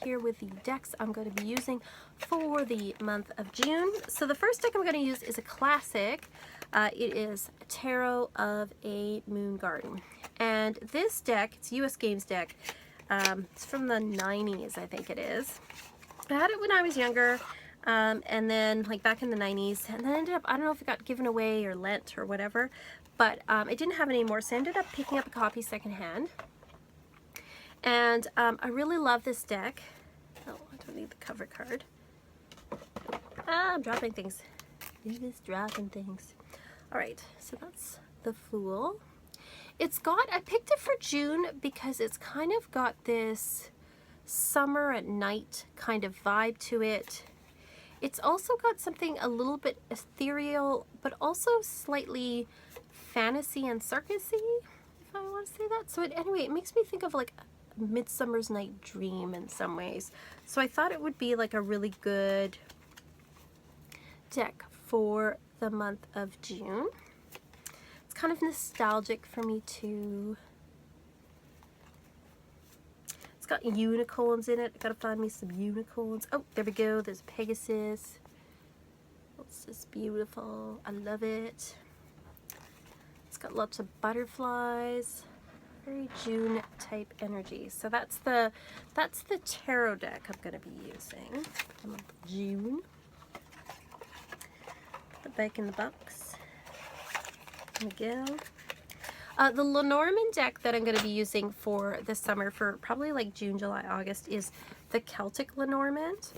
here with the decks I'm going to be using for the month of June. So the first deck I'm going to use is a classic. It is Tarot of a Moon Garden. And this deck, it's a US Games deck. It's from the 90s, I think it is. I had it when I was younger, and then like back in the 90s, and then ended up, I don't know if it got given away or lent or whatever, but it didn't have it anymore, so I ended up picking up a copy secondhand. And I really love this deck. Oh, I don't need the cover card. Ah, I'm dropping things. It is dropping things. Alright, so that's the Fool. It's got, I picked it for June because it's kind of got this summer at night kind of vibe to it. It's also got something a little bit ethereal, but also slightly fantasy and circusy, if I want to say that. So anyway, it makes me think of like a Midsummer's Night Dream in some ways. So I thought it would be like a really good deck for the month of June. It's kind of nostalgic for me too. It's got unicorns in it. I gotta find me some unicorns. Oh, there we go. There's Pegasus. It's just beautiful. I love it. It's got lots of butterflies. Very June type energy. So that's the tarot deck I'm gonna be using for the month of June. Put it back in the box. There we go. The Lenormand deck that I'm going to be using for this summer, for probably like June, July, August, is the Celtic Lenormand.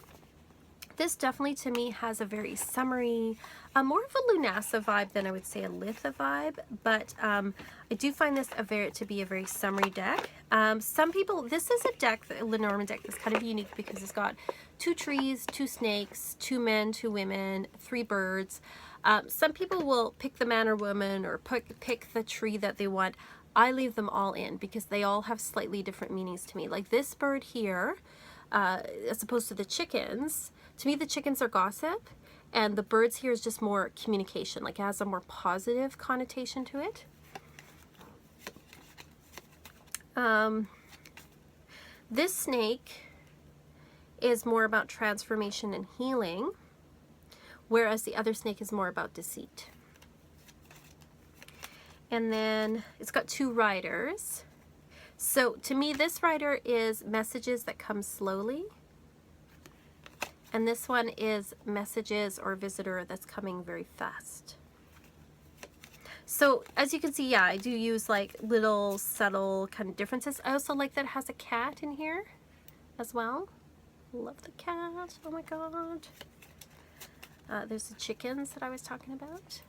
This definitely to me has a very summery, more of a Lunasa vibe than I would say a Litha vibe, but I do find this to be a very summery deck. Some people, this is a deck, the Lenormand deck, that's kind of unique because it's got 2 trees, 2 snakes, 2 men, 2 women, 3 birds. Some people will pick the man or woman or pick the tree that they want. I leave them all in because they all have slightly different meanings to me. Like this bird here, as opposed to the chickens, to me the chickens are gossip, and the birds here is just more communication, like it has a more positive connotation to it. This snake is more about transformation and healing, whereas the other snake is more about deceit. And then it's got 2 riders. So to me, this rider is messages that come slowly. And this one is messages or visitor that's coming very fast. So as you can see, yeah, I do use like little subtle kind of differences. I also like that it has a cat in here as well. Love the cat. Oh my god. There's the chickens that I was talking about.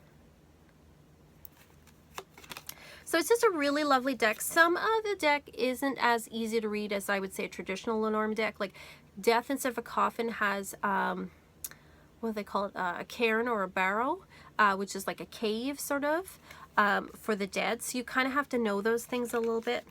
So it's just a really lovely deck. Some of the deck isn't as easy to read as I would say a traditional Lenormand deck. Like Death Instead of a Coffin has, what do they call it, a cairn or a barrow, which is like a cave sort of, for the dead. So you kind of have to know those things a little bit.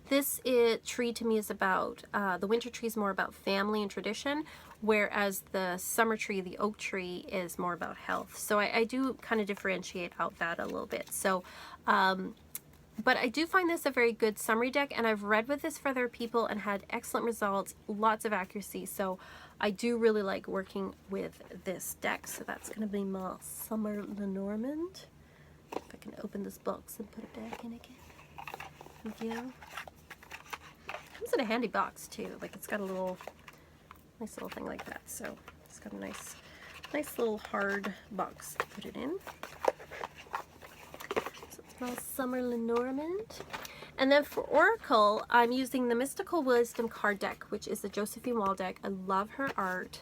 This tree to me is about, the winter tree is more about family and tradition, whereas the summer tree, the oak tree, is more about health. So I do kind of differentiate out that a little bit. So, but I do find this a very good summary deck, and I've read with this for other people and had excellent results, lots of accuracy. So I do really like working with this deck. So that's going to be my Summer Lenormand. If I can open this box and put it back in again. Thank you. Comes in a handy box too. Like it's got a little nice little thing like that. So it's got a nice little hard box to put it in. So it's my Summer Lenormand. And then for Oracle, I'm using the Mystical Wisdom card deck, which is the Josephine Wall deck. I love her art.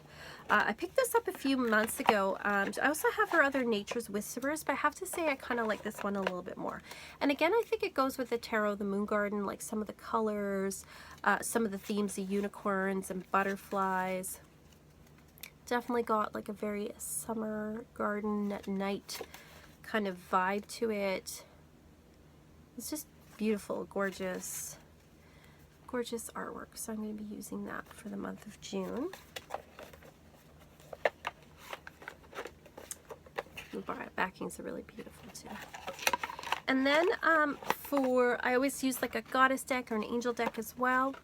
I picked this up a few months ago. I also have her other Nature's Whisperers, but I have to say I kind of like this one a little bit more. And again, I think it goes with the Tarot of the Moon Garden, like some of the colors, some of the themes, the unicorns and butterflies. Definitely got like a very summer garden at night kind of vibe to it. It's just beautiful, gorgeous, gorgeous artwork. So I'm going to be using that for the month of June. The backings are really beautiful too. And then I always use like a goddess deck or an angel deck as well.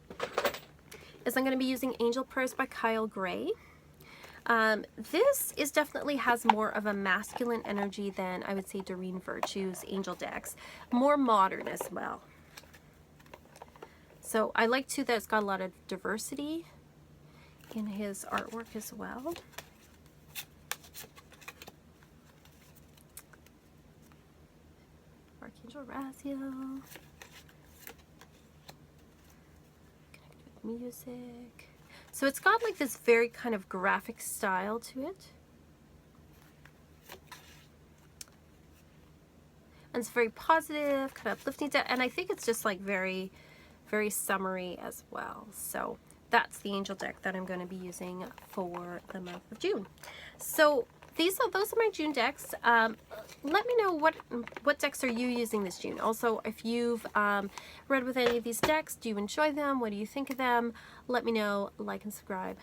is I'm going to be using Angel Prayers by Kyle Gray. This is definitely has more of a masculine energy than I would say Doreen Virtue's Angel decks. More modern as well. So I like too that it's got a lot of diversity in his artwork as well. Archangel Raziel. Connected with music. So it's got like this very kind of graphic style to it. And it's very positive, kind of uplifting, and I think it's just like very, very summery as well. So that's the Angel deck that I'm going to be using for the month of June. So those are my June decks. Let me know what decks are you using this June. Also, if you've read with any of these decks, do you enjoy them? What do you think of them? Let me know. Like and subscribe.